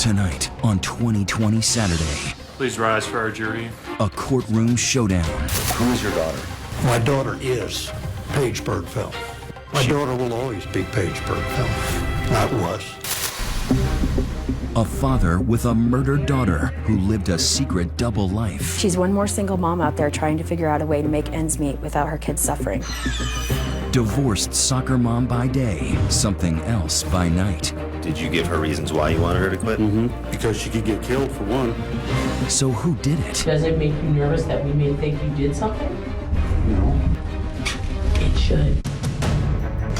Tonight on 2020 Saturday. Please rise for our jury. A courtroom showdown. Who is your daughter? My daughter is Paige Bergfeld. My daughter will always be Paige Bergfeld. Not was. A father with a murdered daughter who lived a secret double life. She's one more single mom out there trying to figure out a way to make ends meet without her kids suffering. Divorced soccer mom by day, something else by night. Did you give her reasons why you wanted her to quit? Because she could get killed for one. So who did it? Does it make you nervous that we may think you did something? No. It should.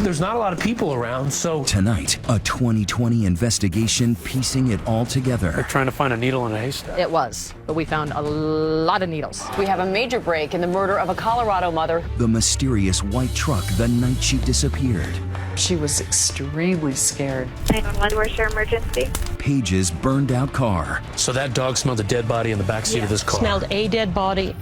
There's not a lot of people around, so... Tonight, a 2020 investigation piecing it all together. They're trying to find a needle in a haystack. It was, but we found a lot of needles. We have a major break in the murder of a Colorado mother. The mysterious white truck the night she disappeared. She was extremely scared. 911, where's your emergency? Paige's burned out car. So that dog smelled a dead body in the backseat of this car. Smelled a dead body.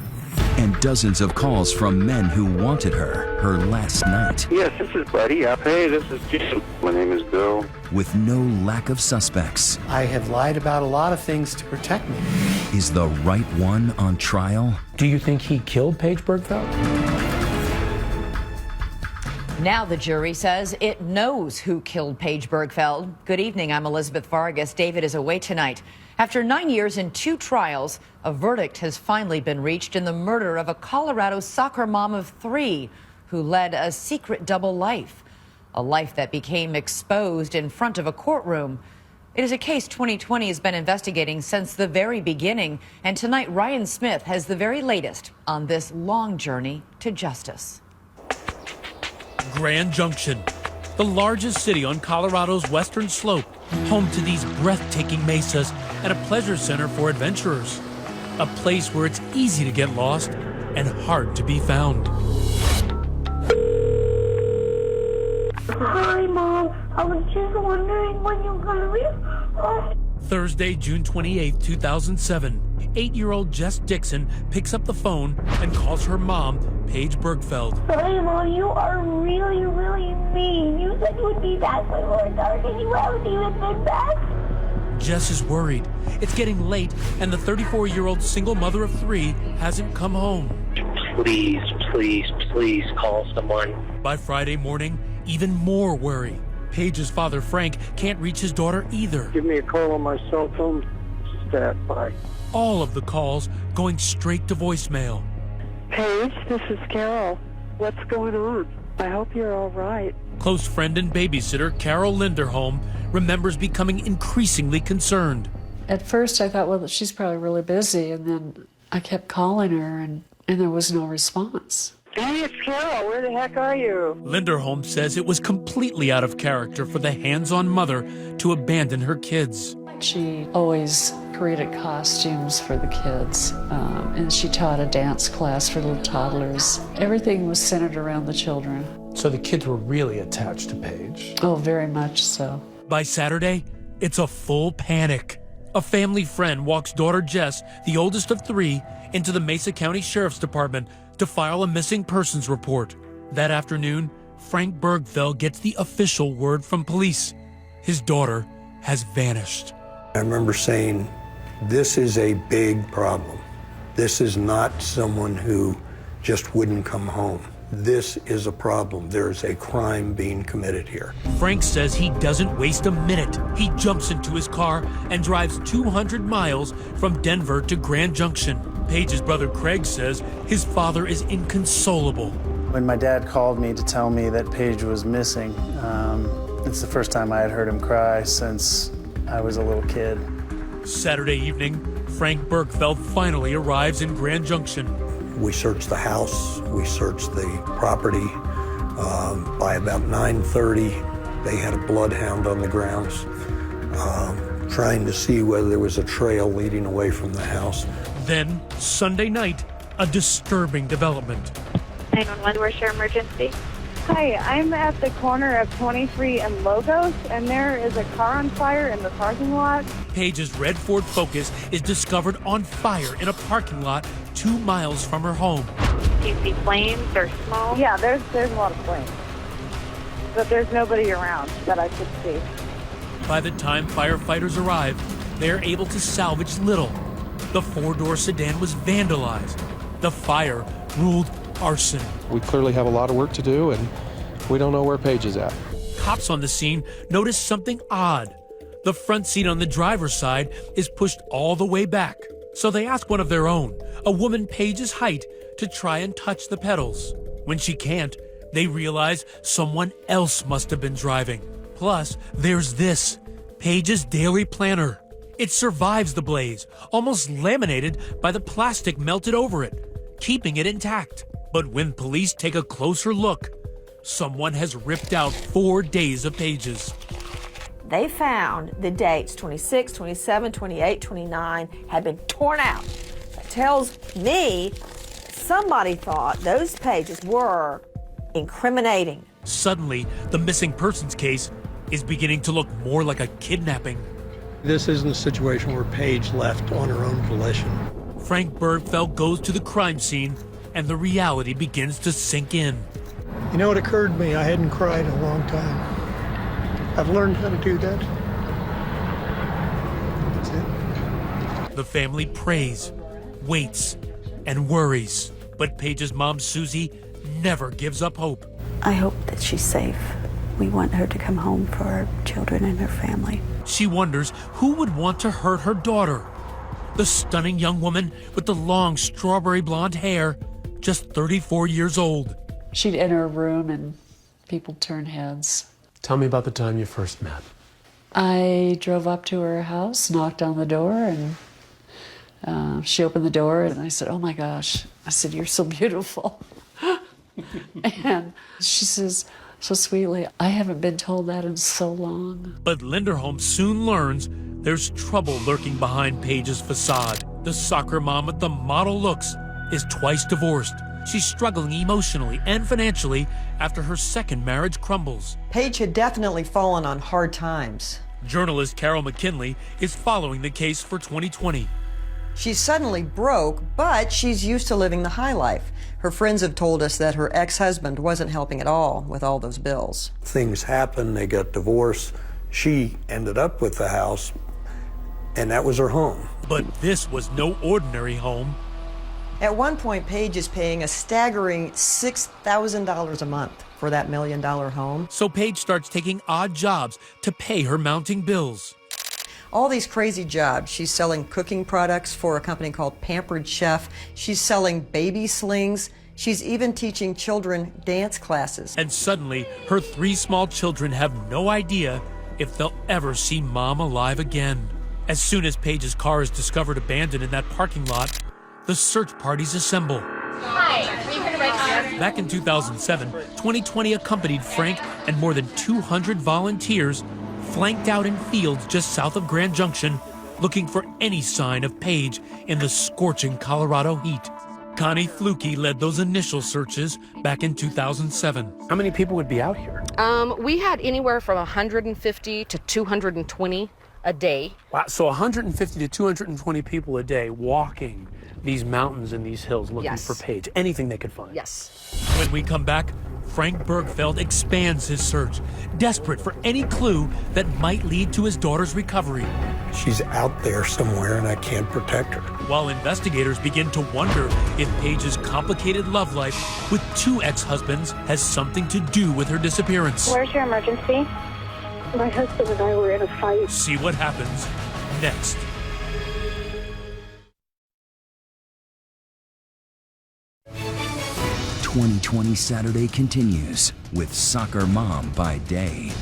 And dozens of calls from men who wanted her last night. Yes, this is Buddy. Hey, this is Jim. My name is Bill. With no lack of suspects. I have lied about a lot of things to protect me. Is the right one on trial? Do you think he killed Paige Bergfeld? Now the jury says it knows who killed Paige Bergfeld. Good evening, I'm Elizabeth Vargas. David is away tonight. After 9 years and 2 trials, a verdict has finally been reached in the murder of a Colorado soccer mom of 3 who led a secret double life, a life that became exposed in front of a courtroom. It is a case 2020 has been investigating since the very beginning, and tonight Ryan Smith has the very latest on this long journey to justice. Grand Junction, the largest city on Colorado's western slope, home to these breathtaking mesas and a pleasure center for adventurers. A place where it's easy to get lost and hard to be found. Hi, Mom. I was just wondering when you're gonna leave. Thursday, June 28, 2007, 8-year-old Jess Dixon picks up the phone and calls her mom, Paige Bergfeld. Hey, Mom, you are really, really mean. You said you would be back by 4:30, and you haven't even been back. Jess is worried. It's getting late, and the 34-year-old single mother of 3 hasn't come home. Please, please, please call someone. By Friday morning, even more worry. Paige's father, Frank, can't reach his daughter either. Give me a call on my cell phone. Stat, bye. All of the calls going straight to voicemail. Paige, this is Carol. What's going on? I hope you're all right. Close friend and babysitter Carol Linderholm remembers becoming increasingly concerned. At first I thought, well, she's probably really busy, and then I kept calling her, and there was no response. Hey, it's Carol. Where the heck are you? Linderholm says it was completely out of character for the hands-on mother to abandon her kids. She always created costumes for the kids, and she taught a dance class for little toddlers. Everything was centered around the children. So the kids were really attached to Paige. Oh, very much so. By Saturday, it's a full panic. A family friend walks daughter Jess, the oldest of 3, into the Mesa County Sheriff's Department to file a missing persons report. That afternoon, Frank Bergfeld gets the official word from police. His daughter has vanished. I remember saying, this is a big problem. This is not someone who just wouldn't come home. This is a problem. There's a crime being committed here. Frank says he doesn't waste a minute. He jumps into his car and drives 200 miles from Denver to Grand Junction. Paige's brother Craig says his father is inconsolable. When my dad called me to tell me that Paige was missing, it's the first time I had heard him cry since I was a little kid. Saturday evening, Frank Bergfeld finally arrives in Grand Junction. We searched the house, we searched the property. By about 9:30, they had a bloodhound on the grounds, trying to see whether there was a trail leading away from the house. Then, Sunday night, a disturbing development. 911, where's your emergency? Hi, I'm at the corner of 23 and Logos, and there is a car on fire in the parking lot. Paige's red Ford Focus is discovered on fire in a parking lot 2 miles from her home. Do you see flames or smoke? Yeah, there's a lot of flames. But there's nobody around that I could see. By the time firefighters arrive, they're able to salvage little. The four-door sedan was vandalized. The fire ruled arson. We clearly have a lot of work to do, and we don't know where Paige is at. Cops on the scene noticed something odd. The front seat on the driver's side is pushed all the way back. So they ask one of their own, a woman Paige's height, to try and touch the pedals. When she can't, they realize someone else must have been driving. Plus, there's this, Paige's daily planner. It survives the blaze, almost laminated by the plastic melted over it, keeping it intact. But when police take a closer look, someone has ripped out 4 days of pages. They found the dates 26, 27, 28, 29 had been torn out. That tells me somebody thought those pages were incriminating. Suddenly, the missing persons case is beginning to look more like a kidnapping. This isn't a situation where Paige left on her own volition. Frank Bergfeld goes to the crime scene, and the reality begins to sink in. You know, it occurred to me I hadn't cried in a long time. I've learned how to do that. That's it. The family prays, waits, and worries. But Paige's mom, Susie, never gives up hope. I hope that she's safe. We want her to come home for our children and her family. She wonders who would want to hurt her daughter. The stunning young woman with the long strawberry blonde hair, just 34 years old. She'd enter a room and people turn heads. Tell me about the time you first met. I drove up to her house, knocked on the door, and she opened the door, and I said, "Oh my gosh." I said, "You're so beautiful." And she says, so sweetly, "I haven't been told that in so long." But Linderholm soon learns there's trouble lurking behind Paige's facade. The soccer mom with the model looks is twice divorced. She's struggling emotionally and financially after her second marriage crumbles. Paige had definitely fallen on hard times. Journalist Carol McKinley is following the case for 2020. She's suddenly broke, but she's used to living the high life. Her friends have told us that her ex-husband wasn't helping at all with all those bills. Things happened, they got divorced. She ended up with the house, and that was her home. But this was no ordinary home. At one point, Paige is paying a staggering $6,000 a month for that $1 million home. So Paige starts taking odd jobs to pay her mounting bills. All these crazy jobs. She's selling cooking products for a company called Pampered Chef. She's selling baby slings. She's even teaching children dance classes. And suddenly, her 3 small children have no idea if they'll ever see Mom alive again. As soon as Paige's car is discovered abandoned in that parking lot, the search parties assemble. Hi, are you here to register? Back in 2007, 2020 accompanied Frank and more than 200 volunteers flanked out in fields just south of Grand Junction, looking for any sign of Paige in the scorching Colorado heat. Connie Fluke led those initial searches back in 2007. How many people would be out here? We had anywhere from 150 to 220 a day. Wow, so 150 to 220 people a day walking these mountains and these hills looking Yes. for Paige, anything they could find. Yes. When we come back, Frank Bergfeld expands his search, desperate for any clue that might lead to his daughter's recovery. She's out there somewhere, and I can't protect her. While investigators begin to wonder if Paige's complicated love life with 2 ex-husbands has something to do with her disappearance. Where's your emergency? My husband and I were in a fight. See what happens next. "2020 Saturday" continues with Soccer Mom by day.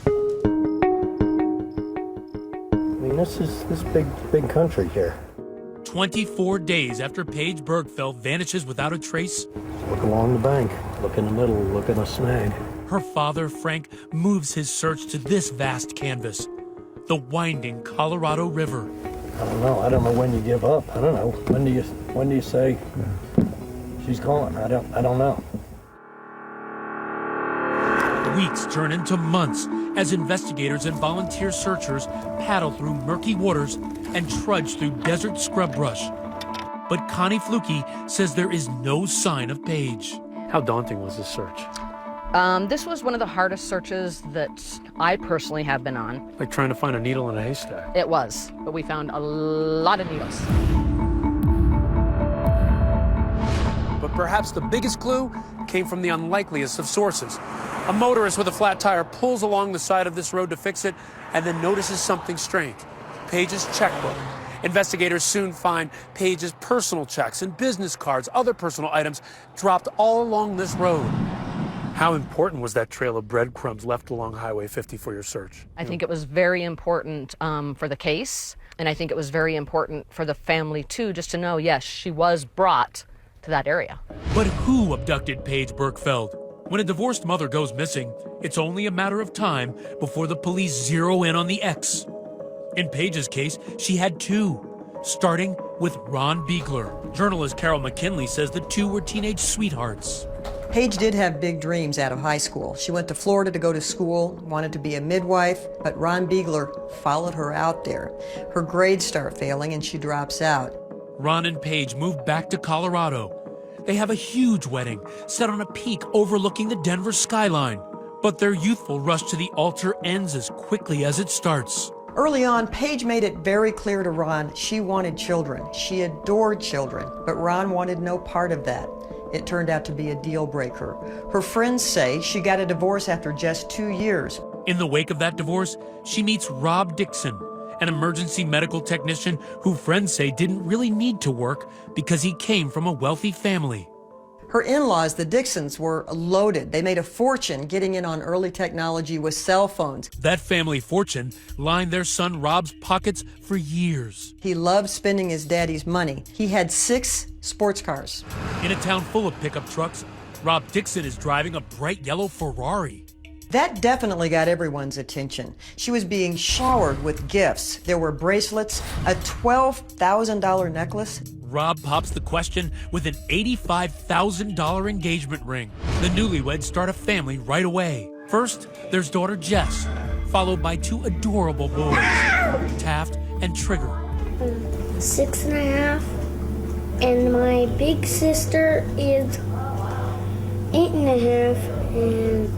I mean, this is big country here. 24 days after Paige Bergfeld vanishes without a trace, Look along the bank, look in the middle, look at a snag. her father, Frank, moves his search to this vast canvas, the winding Colorado River. I don't know. I don't know when you give up. I don't know. When do you say she's gone? I don't know. Weeks turn into months as investigators and volunteer searchers paddle through murky waters and trudge through desert scrub brush. But Connie Fluke says there is no sign of Paige. How daunting was this search? This was one of the hardest searches that I personally have been on. Like trying to find a needle in a haystack. It was, but we found a lot of needles. But perhaps the biggest clue came from the unlikeliest of sources. A motorist with a flat tire pulls along the side of this road to fix it and then notices something strange. Paige's checkbook. Investigators soon find Paige's personal checks and business cards, other personal items dropped all along this road. How important was that trail of breadcrumbs left along Highway 50 for your search? I think it was very important for the case, and I think it was very important for the family too, just to know, yes, she was brought to that area. But who abducted Paige Bergfeld? When a divorced mother goes missing, it's only a matter of time before the police zero in on the ex. In Paige's case, she had two, starting with Ron Biegler. Journalist Carol McKinley says the two were teenage sweethearts. Paige did have big dreams out of high school. She went to Florida to go to school, wanted to be a midwife, but Ron Biegler followed her out there. Her grades start failing and she drops out. Ron and Paige moved back to Colorado. They have a huge wedding set on a peak overlooking the Denver skyline. But their youthful rush to the altar ends as quickly as it starts. Early on, Paige made it very clear to Ron she wanted children. She adored children, but Ron wanted no part of that. It turned out to be a deal breaker. Her friends say she got a divorce after just 2 years. In the wake of that divorce, she meets Rob Dixon, an emergency medical technician who friends say didn't really need to work because he came from a wealthy family. Her in-laws, the Dixons, were loaded. They made a fortune getting in on early technology with cell phones. That family fortune lined their son Rob's pockets for years. He loved spending his daddy's money. He had 6 sports cars. In a town full of pickup trucks, Rob Dixon is driving a bright yellow Ferrari. That definitely got everyone's attention. She was being showered with gifts. There were bracelets, a $12,000 necklace. Rob pops the question with an $85,000 engagement ring. The newlyweds start a family right away. First, there's daughter Jess, followed by 2 adorable boys, Taft and Trigger. 6.5, and my big sister is 8.5, and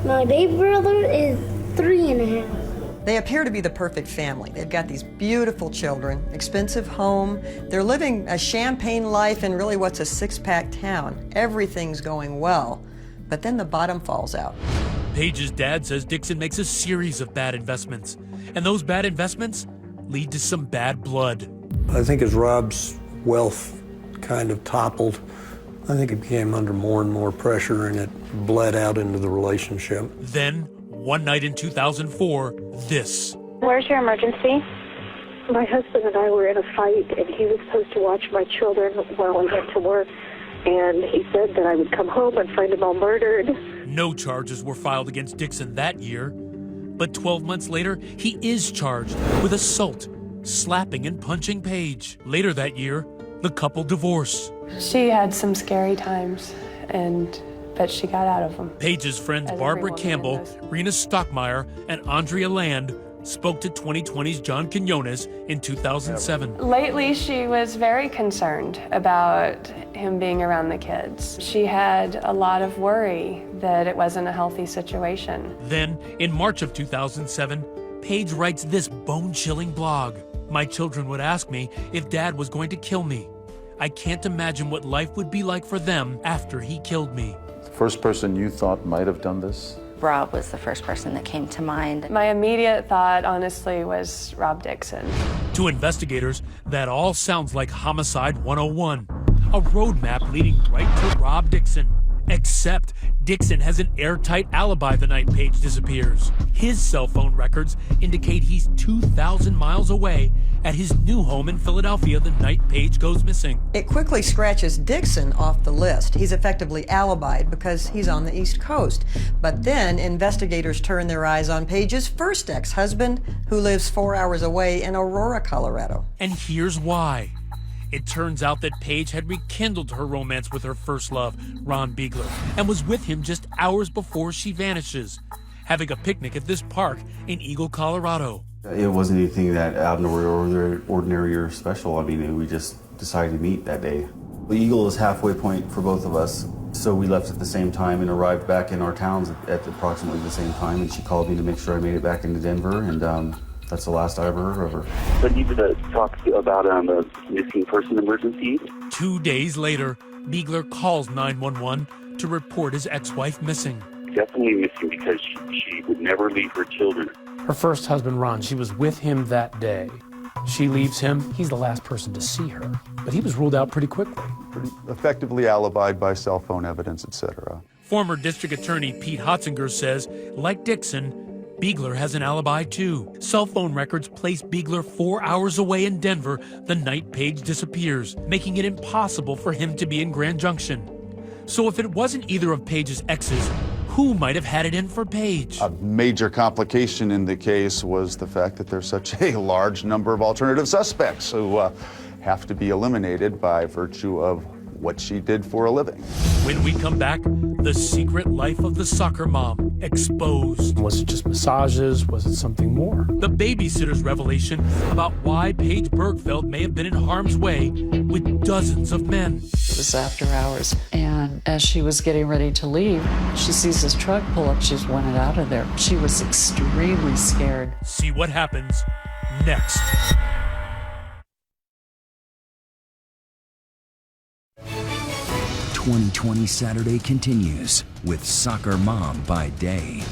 my baby brother is 3.5. They appear to be the perfect family. They've got these beautiful children, expensive home. They're living a champagne life in really what's a 6-pack town. Everything's going well, but then the bottom falls out. Paige's dad says Dixon makes a series of bad investments, and those bad investments lead to some bad blood. I think as Rob's wealth kind of toppled, I think he became under more and more pressure, and it bled out into the relationship. Then, one night in 2004, this. Where's your emergency? My husband and I were in a fight, and he was supposed to watch my children while I went to work, and he said that I would come home and find them all murdered. No charges were filed against Dixon that year, but 12 months later, he is charged with assault, slapping and punching Paige. Later that year, the couple divorce. She had some scary times, but she got out of them. Paige's friends Barbara Campbell, Rena Stockmeyer, and Andrea Land spoke to 2020's John Quinones in 2007. Lately, she was very concerned about him being around the kids. She had a lot of worry that it wasn't a healthy situation. Then, in March of 2007, Paige writes this bone-chilling blog. My children would ask me if Dad was going to kill me. I can't imagine what life would be like for them after he killed me. The first person you thought might have done this? Rob was the first person that came to mind. My immediate thought, honestly, was Rob Dixon. To investigators, that all sounds like Homicide 101, a roadmap leading right to Rob Dixon. Except Dixon has an airtight alibi the night Paige disappears. His cell phone records indicate he's 2,000 miles away at his new home in Philadelphia the night Paige goes missing. It quickly scratches Dixon off the list. He's effectively alibied because he's on the East Coast. But then investigators turn their eyes on Paige's first ex-husband, who lives 4 hours away in Aurora, Colorado. And here's why. It turns out that Paige had rekindled her romance with her first love, Ron Biegler, and was with him just hours before she vanishes, having a picnic at this park in Eagle, Colorado. It wasn't anything that out of the ordinary or special. I mean, we just decided to meet that day. The Eagle is halfway point for both of us, So we left at the same time and arrived back in our towns at approximately the same time, and she called me to make sure I made it back into Denver, and that's the last I ever heard of her. But you talk about a missing person emergency. 2 days later, Beegler calls 911 to report his ex-wife missing. Definitely missing because she would never leave her children. Her first husband, Ron, she was with him that day. She leaves him. He's the last person to see her. But he was ruled out pretty quickly. Pretty effectively alibied by cell phone evidence, etc. Former District Attorney Pete Hotzinger says, like Dixon, Beegler has an alibi too. Cell phone records place Beegler 4 hours away in Denver the night Paige disappears, making it impossible for him to be in Grand Junction. So if it wasn't either of Paige's exes, who might have had it in for Paige? A major complication in the case was the fact that there's such a large number of alternative suspects who have to be eliminated by virtue of what she did for a living. When we come back, the secret life of the soccer mom exposed. Was it just massages? Was it something more? The babysitter's revelation about why Paige Bergfeld may have been in harm's way with dozens of men. It was after hours, and as she was getting ready to leave, she sees this truck pull up. She's wanted out of there. She was extremely scared. See what happens next. "2020 Saturday" continues with Soccer Mom by day.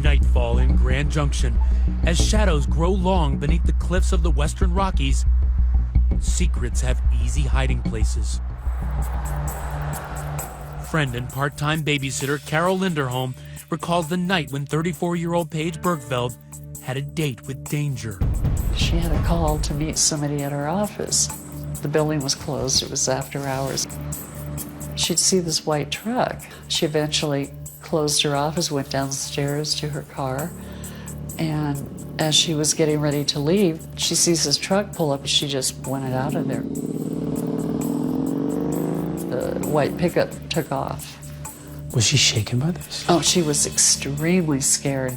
Nightfall in Grand Junction. As shadows grow long beneath the cliffs of the Western Rockies, secrets have easy hiding places. Friend and part-time babysitter Carol Linderholm recalls the night when 34-year-old Paige Bergfeld had a date with danger. She had a call to meet somebody at her office. The building was closed. It was after hours. She'd see this white truck. She eventually closed her office, went downstairs to her car, and as she was getting ready to leave, she sees this truck pull up. She just wanted out of there. The white pickup took off. Was she shaken by this? Oh, she was extremely scared.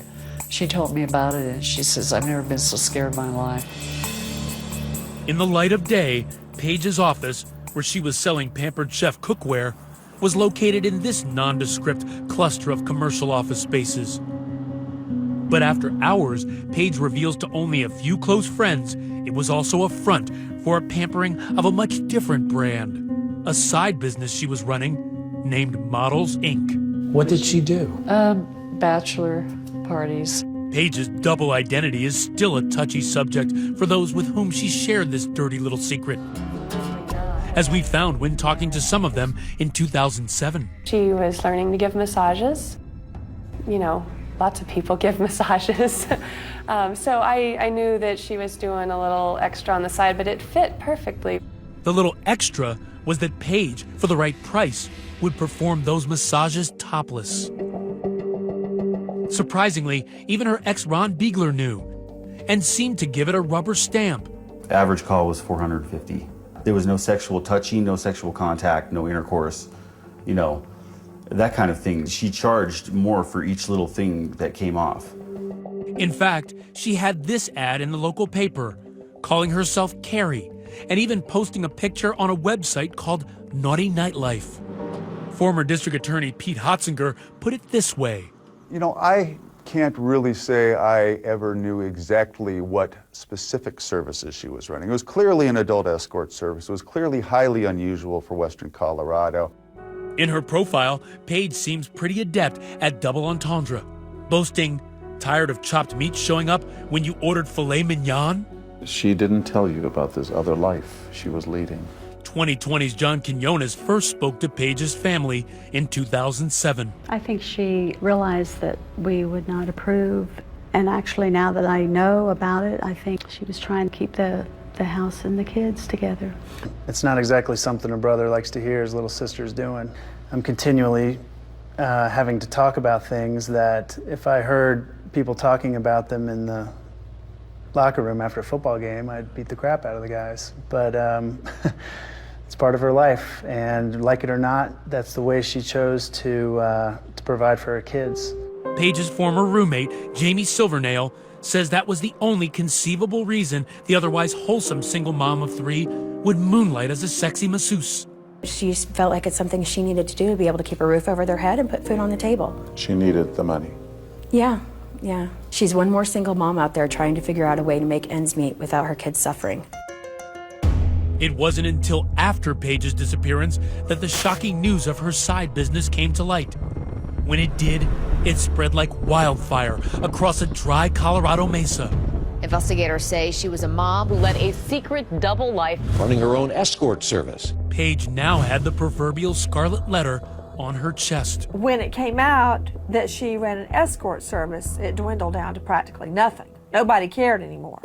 She told me about it, and she says, "I've never been so scared in my life." In the light of day, Paige's office, where she was selling Pampered Chef cookware, was located in this nondescript cluster of commercial office spaces. But after hours, Paige reveals to only a few close friends it was also a front for a pampering of a much different brand, a side business she was running named Models Inc. What did she do? Bachelor parties. Paige's double identity is still a touchy subject for those with whom she shared this dirty little secret, as we found when talking to some of them in 2007. She was learning to give massages. You know, lots of people give massages. So I knew that she was doing a little extra on the side, but it fit perfectly. The little extra was that Paige, for the right price, would perform those massages topless. Surprisingly, even her ex Ron Beegler knew and seemed to give it a rubber stamp. Average call was $450. There was no sexual touching, no sexual contact, no intercourse, you know, that kind of thing. She charged more for each little thing that came off. In fact, she had this ad in the local paper, calling herself Carrie, and even posting a picture on a website called Naughty Nightlife. Former District Attorney Pete Hotzinger put it this way. You know, I can't really say I ever knew exactly what specific services she was running. It was clearly an adult escort service. It was clearly highly unusual for Western Colorado. In her profile, Paige seems pretty adept at double entendre, boasting, "Tired of chopped meat showing up when you ordered filet mignon?" She didn't tell you about this other life she was leading. 2020's John Quinones first spoke to Paige's family in 2007. I think she realized that we would not approve. And actually, now that I know about it, I think she was trying to keep the house and the kids together. It's not exactly something a brother likes to hear his little sister's doing. I'm continually having to talk about things that if I heard people talking about them in the locker room after a football game, I'd beat the crap out of the guys. But it's part of her life, and like it or not, that's the way she chose to provide for her kids. Paige's former roommate, Jamie Silvernail, says that was the only conceivable reason the otherwise wholesome single mom of three would moonlight as a sexy masseuse. She felt like it's something she needed to do to be able to keep a roof over their head and put food on the table. She needed the money. Yeah. She's one more single mom out there trying to figure out a way to make ends meet without her kids suffering. It wasn't until after Paige's disappearance that the shocking news of her side business came to light. When it did, it spread like wildfire across a dry Colorado mesa. Investigators say she was a mom who led a secret double life, running her own escort service. Paige now had the proverbial scarlet letter on her chest. When it came out that she ran an escort service, it dwindled down to practically nothing. Nobody cared anymore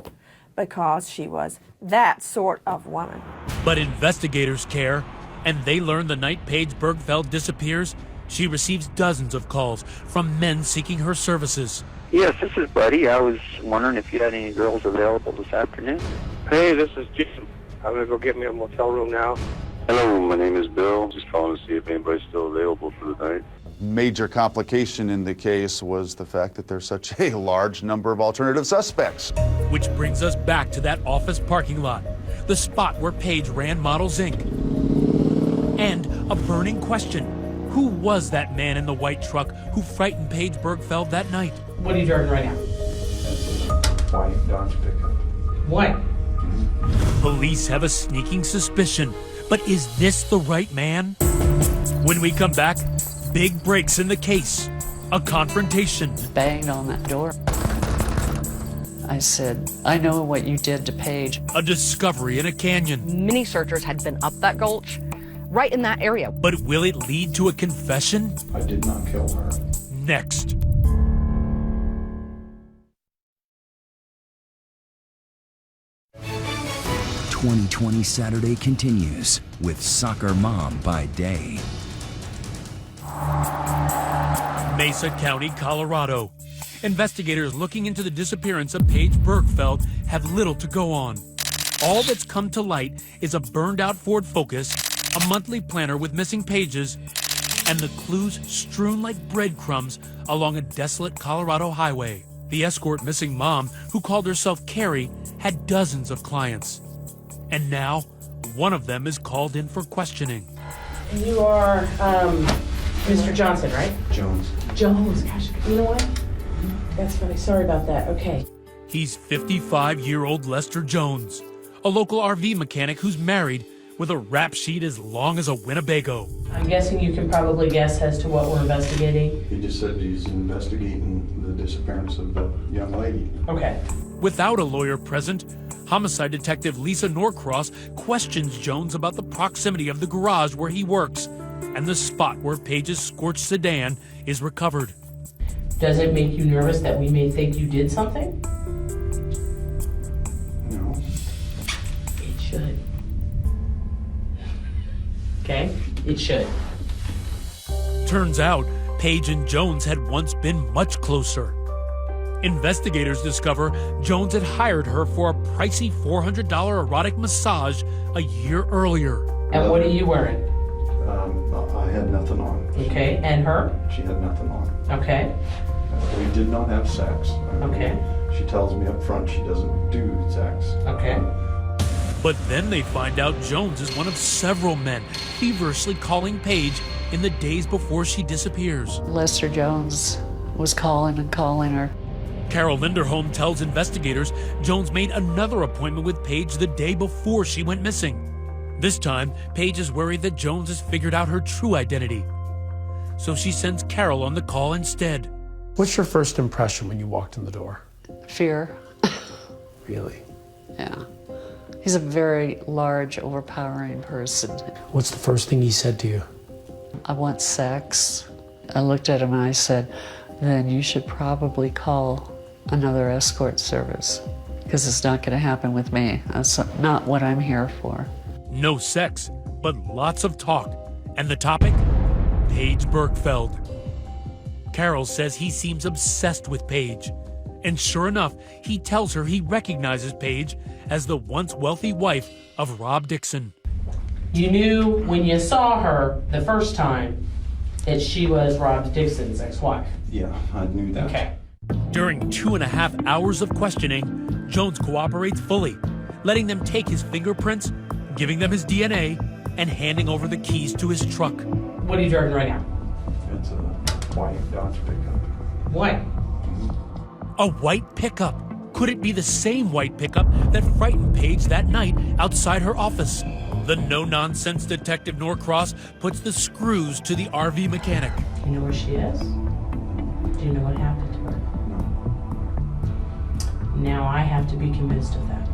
because she was that sort of woman. But investigators care, and they learn the night Paige Bergfeld disappears, she receives dozens of calls from men seeking her services. Yes, this is Buddy. I was wondering if you had any girls available this afternoon. Hey, this is Jim. I'm going to go get me a motel room now. Hello, my name is Bill. Just calling to see if anybody's still available for the night. Major complication in the case was the fact that there's such a large number of alternative suspects. Which brings us back to that office parking lot, the spot where Paige ran Models Inc. And a burning question. Who was that man in the white truck who frightened Paige Bergfeld that night? What are you driving right now? White Dodge pickup. White. Police have a sneaking suspicion, but is this the right man? When we come back, big breaks in the case. A confrontation. Banged on that door. I said, I know what you did to Paige. A discovery in a canyon. Many searchers had been up that gulch, right in that area. But will it lead to a confession? I did not kill her. Next. "2020 Saturday" continues with Soccer Mom by day. Mesa County, Colorado. Investigators looking into the disappearance of Paige Bergfeld have little to go on. All that's come to light is a burned-out Ford Focus, a monthly planner with missing pages, and the clues strewn like breadcrumbs along a desolate Colorado highway. The Escort missing mom, who called herself Carrie, had dozens of clients. And now, one of them is called in for questioning. You are Mr. Johnson, right? Jones. Jones, gosh, you know what? That's funny, sorry about that, okay. He's 55-year-old Lester Jones, a local RV mechanic who's married with a rap sheet as long as a Winnebago. I'm guessing you can probably guess as to what we're investigating. He just said he's investigating the disappearance of the young lady. Okay. Without a lawyer present, homicide detective Lisa Norcross questions Jones about the proximity of the garage where he works and the spot where Paige's scorched sedan is recovered. Does it make you nervous that we may think you did something? No. It should. Okay? It should. Turns out, Paige and Jones had once been much closer. Investigators discover Jones had hired her for a pricey $400 erotic massage a year earlier. And what are you wearing? I had nothing on. Okay, and her? She had nothing on. Okay. We did not have sex. Okay. She tells me up front she doesn't do sex. Okay. But then they find out Jones is one of several men feverishly calling Paige in the days before she disappears. Lester Jones was calling and calling her. Carol Linderholm tells investigators Jones made another appointment with Paige the day before she went missing. This time, Paige is worried that Jones has figured out her true identity. So she sends Carol on the call instead. What's your first impression when you walked in the door? Fear. Really? Yeah. He's a very large, overpowering person. What's the first thing he said to you? I want sex. I looked at him and I said, then you should probably call another escort service because it's not going to happen with me. That's not what I'm here for. No sex, but lots of talk. And the topic? Paige Bergfeld. Carol says he seems obsessed with Paige. And sure enough, he tells her he recognizes Paige as the once wealthy wife of Rob Dixon. You knew when you saw her the first time that she was Rob Dixon's ex-wife? Yeah, I knew that. Okay. During 2.5 hours of questioning, Jones cooperates fully, letting them take his fingerprints, giving them his DNA, and handing over the keys to his truck. What are you driving right now? It's a white Dodge pickup. White. A white pickup. Could it be the same white pickup that frightened Paige that night outside her office? The no-nonsense detective Norcross puts the screws to the RV mechanic. Do you know where she is? Do you know what happened to her? Now I have to be convinced of that.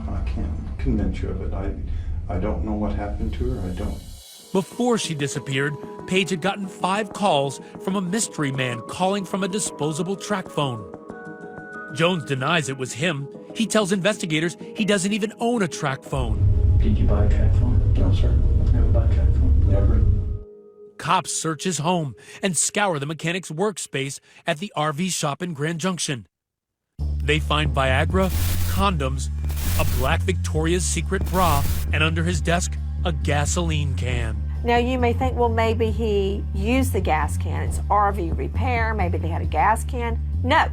I can't convince you of it. I don't know what happened to her. I don't. Before she disappeared, Paige had gotten 5 calls from a mystery man calling from a disposable track phone. Jones denies it was him. He tells investigators he doesn't even own a track phone. Did you buy a track phone? No, sir. Never bought a track phone? Never. Cops search his home and scour the mechanic's workspace at the RV shop in Grand Junction. They find Viagra, condoms, a black Victoria's Secret bra, and under his desk, a gasoline can. Now you may think, well, maybe he used the gas can. It's RV repair. Maybe they had a gas can. No.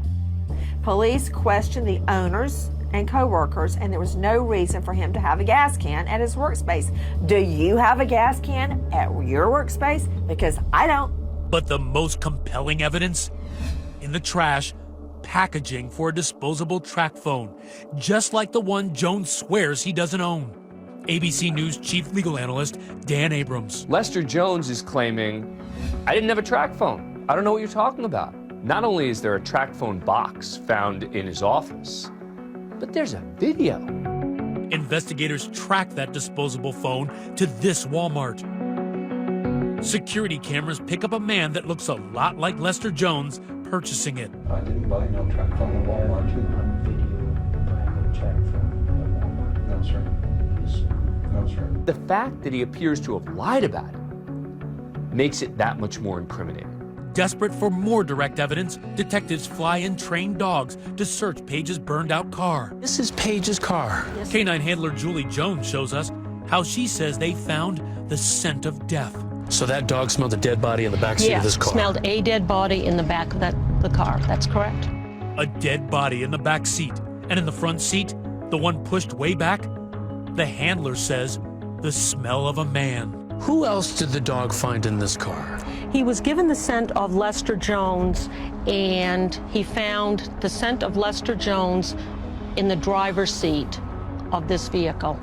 Police questioned the owners and co-workers, and there was no reason for him to have a gas can at his workspace. Do you have a gas can at your workspace? Because I don't. But the most compelling evidence? In the trash, packaging for a disposable track phone, just like the one Jones swears he doesn't own. ABC News chief legal analyst Dan Abrams. Lester Jones is claiming, I didn't have a track phone. I don't know what you're talking about. Not only is there a track phone box found in his office, but there's a video. Investigators track that disposable phone to this Walmart. Security cameras pick up a man that looks a lot like Lester Jones purchasing it. I didn't buy no track phone at Walmart. No, sir. No, sir. The fact that he appears to have lied about it makes it that much more incriminating. Desperate for more direct evidence, detectives fly in trained dogs to search Paige's burned-out car. This is Paige's car. Canine handler Julie Jones shows us how she says they found the scent of death. So that dog smelled a dead body in the backseat of this car? Smelled a dead body in the back of the car. That's correct. A dead body in the back seat. And in the front seat, the one pushed way back, the handler says the smell of a man. Who else did the dog find in this car? He was given the scent of Lester Jones, and he found the scent of Lester Jones in the driver's seat of this vehicle.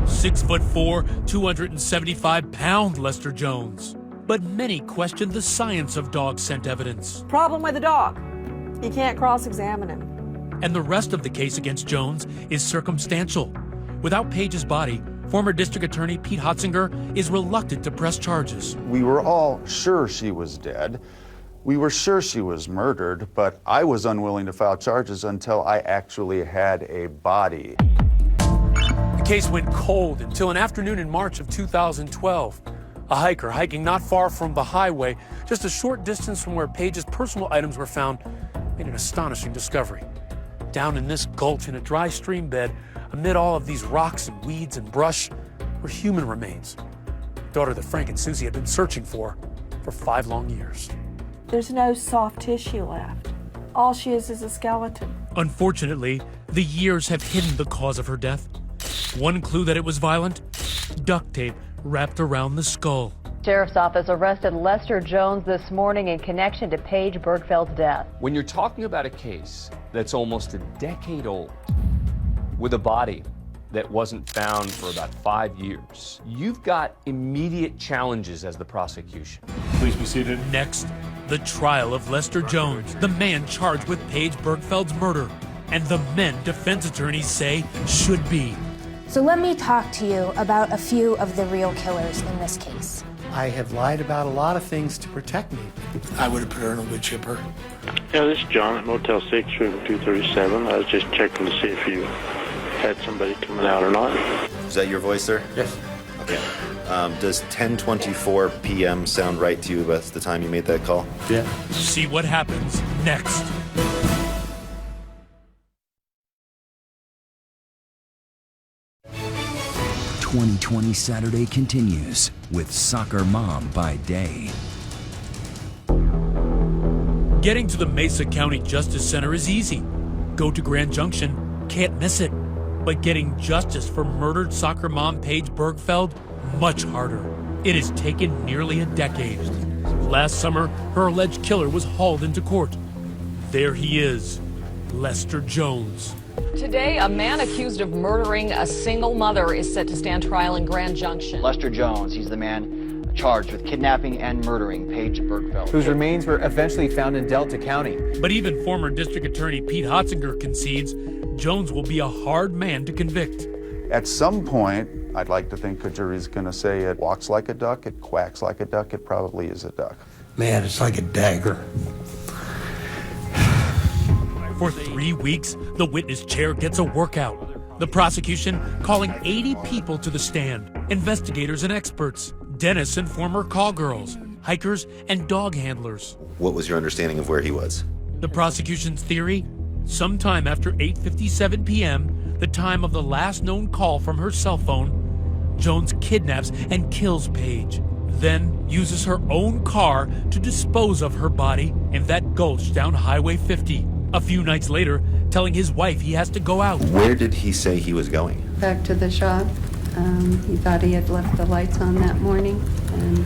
6'4", 275-pound Lester Jones. But many questioned the science of dog scent evidence. Problem with the dog. You can't cross-examine him. And the rest of the case against Jones is circumstantial. Without Paige's body, former district attorney Pete Hotzinger is reluctant to press charges. We were all sure she was dead. We were sure she was murdered, but I was unwilling to file charges until I actually had a body. The case went cold until an afternoon in March of 2012. A hiker hiking not far from the highway, just a short distance from where Paige's personal items were found, made an astonishing discovery. Down in this gulch in a dry stream bed, amid all of these rocks and weeds and brush, were human remains. Daughter that Frank and Susie had been searching for 5 long years. There's no soft tissue left. All she is a skeleton. Unfortunately, the years have hidden the cause of her death. One clue that it was violent: duct tape wrapped around the skull. Sheriff's office arrested Lester Jones this morning in connection to Paige Bergfeld's death. When you're talking about a case that's almost a decade old, with a body that wasn't found for about 5 years, you've got immediate challenges as the prosecution. Please be seated. Next, the trial of Lester Jones, the man charged with Paige Bergfeld's murder, and the men defense attorneys say should be. So let me talk to you about a few of the real killers in this case. I have lied about a lot of things to protect me. I would have put her in a wood chipper. Yeah, this is John at Motel 6, room 237. I was just checking to see if you had somebody coming out or not. Is that your voice, sir? Yes. Okay. Does 10:24 p.m. sound right to you? That's the time you made that call? Yeah. See what happens next. "2020 Saturday" continues with Soccer Mom by day. Getting to the Mesa County Justice Center is easy. Go to Grand Junction, can't miss it. But getting justice for murdered soccer mom Paige Bergfeld, much harder. It has taken nearly a decade. Last summer, her alleged killer was hauled into court. There he is, Lester Jones. Today, a man accused of murdering a single mother is set to stand trial in Grand Junction. Lester Jones, he's the man charged with kidnapping and murdering Paige Bergfeld, whose remains were eventually found in Delta County. But even former District Attorney Pete Hotzinger concedes Jones will be a hard man to convict. At some point, I'd like to think a jury's going to say it walks like a duck, it quacks like a duck, it probably is a duck. Man, it's like a dagger. For 3 weeks, the witness chair gets a workout. The prosecution calling 80 people to the stand, investigators and experts, dentists and former call girls, hikers and dog handlers. What was your understanding of where he was? The prosecution's theory? Sometime after 8:57 p.m., the time of the last known call from her cell phone, Jones kidnaps and kills Paige, then uses her own car to dispose of her body in that gulch down Highway 50. A few nights later, telling his wife he has to go out. Where did he say he was going? Back to the shop. He thought he had left the lights on that morning and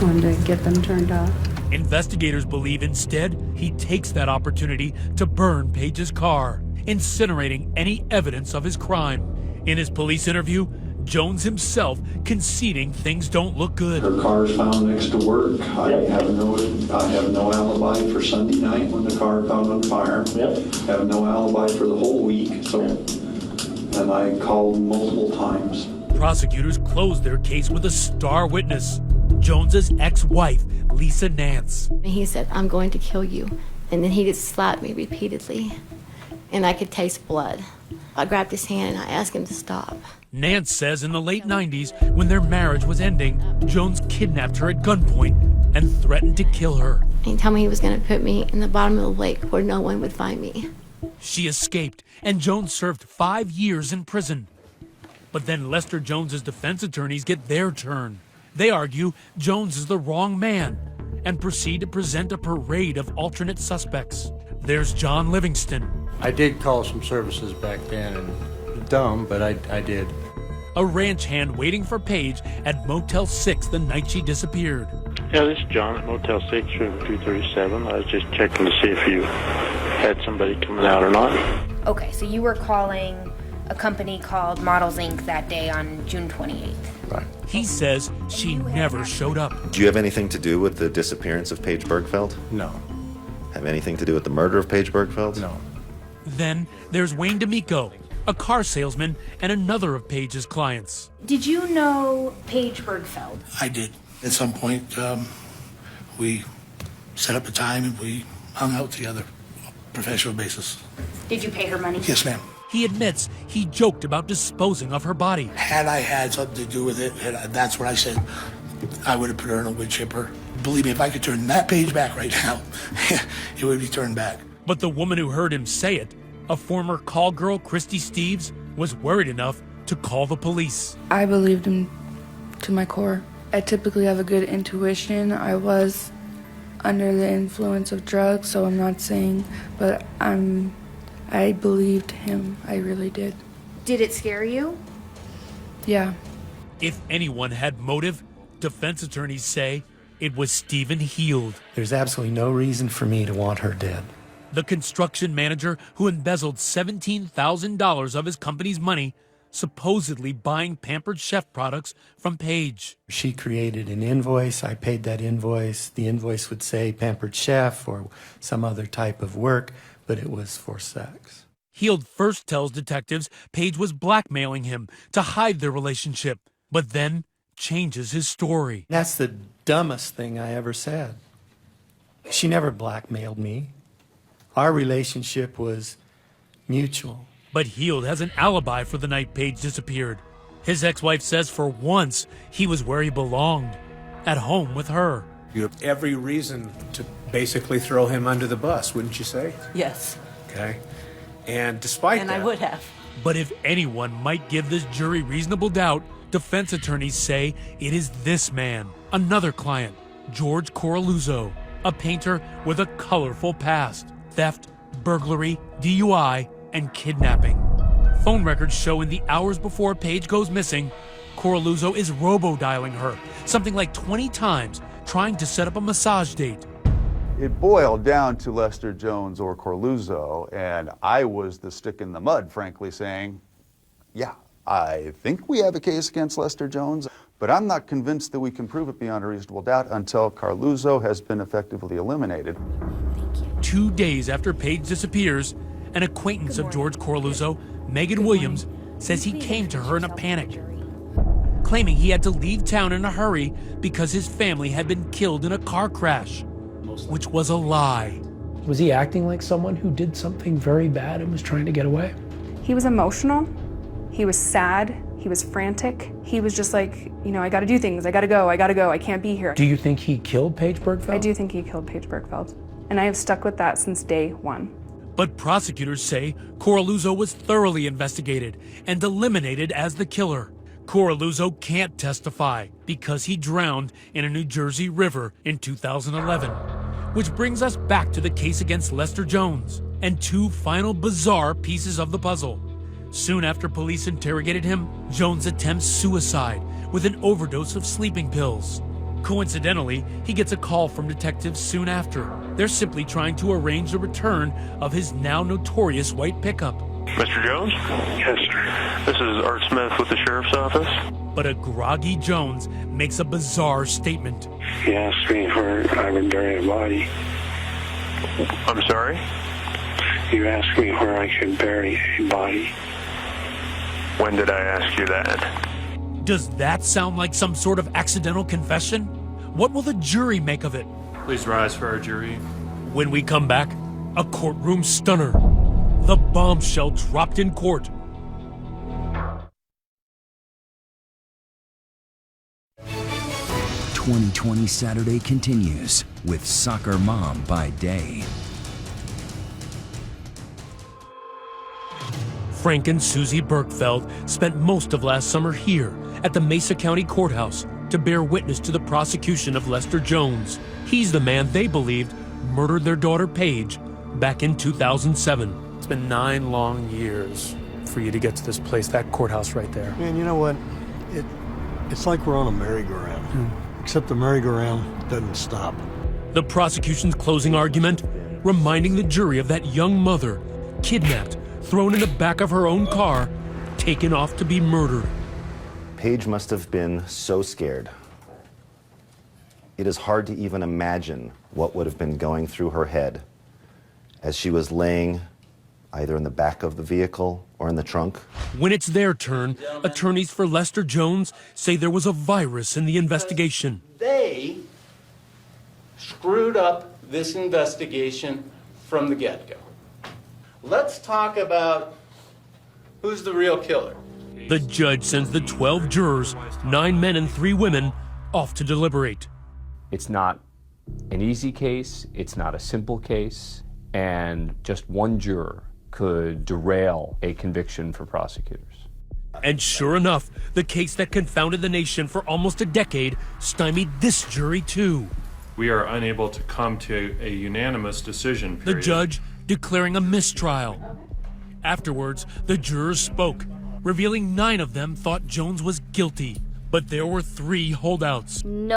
wanted to get them turned off. Investigators believe instead he takes that opportunity to burn Paige's car, incinerating any evidence of his crime. In his police interview, Jones himself conceding things don't look good. Her car is found next to work. I have no alibi for Sunday night when the car caught on fire. I have no alibi for the whole week. And I called multiple times. Prosecutors closed their case with a star witness, Jones's ex-wife, Lisa Nance. He said, "I'm going to kill you." And then he just slapped me repeatedly, and I could taste blood. I grabbed his hand and I asked him to stop. Nance says in the late 90s, when their marriage was ending, Jones kidnapped her at gunpoint and threatened to kill her. He told me he was going to put me in the bottom of the lake where no one would find me. She escaped, and Jones served 5 years in prison. But then Lester Jones's defense attorneys get their turn. They argue Jones is the wrong man and proceed to present a parade of alternate suspects. There's John Livingston. I did call some services back then, and dumb, but I did. A ranch hand waiting for Paige at Motel 6 the night she disappeared. Yeah, this is John at Motel 6, room 237. I was just checking to see if you had somebody coming out or not. Okay, so you were calling a company called Models Inc. that day on June 28th. Right. He says she never showed up. Do you have anything to do with the disappearance of Paige Bergfeld? No. Have anything to do with the murder of Paige Bergfeld? No. Then there's Wayne D'Amico, a car salesman and another of Paige's clients. Did you know Paige Bergfeld? I did. At some point, we set up a time and we hung out together on a professional basis. Did you pay her money? Yes, ma'am. He admits he joked about disposing of her body. Had I had something to do with it, and that's what I said, I would have put her in a wood chipper. Believe me, if I could turn that page back right now, it would be turned back. But the woman who heard him say it, a former call girl, Christy Steves, was worried enough to call the police. I believed him to my core. I typically have a good intuition. I was under the influence of drugs, so I'm not saying, but I believed him. I really did. Did it scare you? Yeah. If anyone had motive, defense attorneys say it was Stephen Heald. There's absolutely no reason for me to want her dead. The construction manager who embezzled $17,000 of his company's money, supposedly buying Pampered Chef products from Paige. She created an invoice. I paid that invoice. The invoice would say Pampered Chef or some other type of work, but it was for sex. Heald first tells detectives Paige was blackmailing him to hide their relationship, but then changes his story. That's the dumbest thing I ever said. She never blackmailed me. Our relationship was mutual. But Heald has an alibi for the night Paige disappeared. His ex-wife says for once he was where he belonged, at home with her. You have every reason to basically throw him under the bus, wouldn't you say? Yes. Okay. And despite that... And I would have. But if anyone might give this jury reasonable doubt, defense attorneys say it is this man, another client, George Coraluzzo, a painter with a colorful past. Theft, burglary, DUI, and kidnapping. Phone records show in the hours before Paige goes missing, Coraluzzo is robo-dialing her, something like 20 times, trying to set up a massage date. It boiled down to Lester Jones or Coraluzzo, and I was the stick in the mud, frankly, saying, yeah, I think we have a case against Lester Jones, but I'm not convinced that we can prove it beyond a reasonable doubt until Coraluzzo has been effectively eliminated. 2 days after Paige disappears, an acquaintance of George Coraluzzo, Megan Williams, says he came to her in a panic, claiming he had to leave town in a hurry because his family had been killed in a car crash, which was a lie. Was he acting like someone who did something very bad and was trying to get away? He was emotional, he was sad, he was frantic. He was just like, you know, I gotta do things, I gotta go, I can't be here. Do you think he killed Paige Bergfeld? I do think he killed Paige Bergfeld, and I have stuck with that since day one. But prosecutors say Coraluzzo was thoroughly investigated and eliminated as the killer. Coraluzzo can't testify because he drowned in a New Jersey river in 2011. Which brings us back to the case against Lester Jones and two final bizarre pieces of the puzzle. Soon after police interrogated him, Jones attempts suicide with an overdose of sleeping pills. Coincidentally, he gets a call from detectives soon after. They're simply trying to arrange the return of his now notorious white pickup. Mr. Jones? Yes, sir. This is Art Smith with the Sheriff's Office. But a groggy Jones makes a bizarre statement. He asked me where I would bury a body. I'm sorry? You asked me where I could bury a body. When did I ask you that? Does that sound like some sort of accidental confession? What will the jury make of it? Please rise for our jury. When we come back, a courtroom stunner. The bombshell dropped in court. "2020 Saturday" continues with Soccer Mom by day. Frank and Susie Bergfeld spent most of last summer here at the Mesa County Courthouse to bear witness to the prosecution of Lester Jones. He's the man they believed murdered their daughter Paige back in 2007. It's been 9 long years for you to get to this place, that courthouse right there. Man, you know what? It's like we're on a merry-go-round, except the merry-go-round doesn't stop. The prosecution's closing argument, reminding the jury of that young mother, kidnapped, thrown in the back of her own car, taken off to be murdered. Paige must have been so scared. It is hard to even imagine what would have been going through her head as she was laying either in the back of the vehicle or in the trunk. When it's their turn, attorneys for Lester Jones say there was a virus in the investigation. They screwed up this investigation from the get-go. Let's talk about who's the real killer. The judge sends the 12 jurors, 9 men and 3 women, off to deliberate. It's not an easy case, it's not a simple case, and just one juror could derail a conviction for prosecutors. And sure enough, the case that confounded the nation for almost a decade stymied this jury too. We are unable to come to a unanimous decision. The judge declaring a mistrial. Afterwards, the jurors spoke, revealing 9 of them thought Jones was guilty, but there were 3 holdouts. No.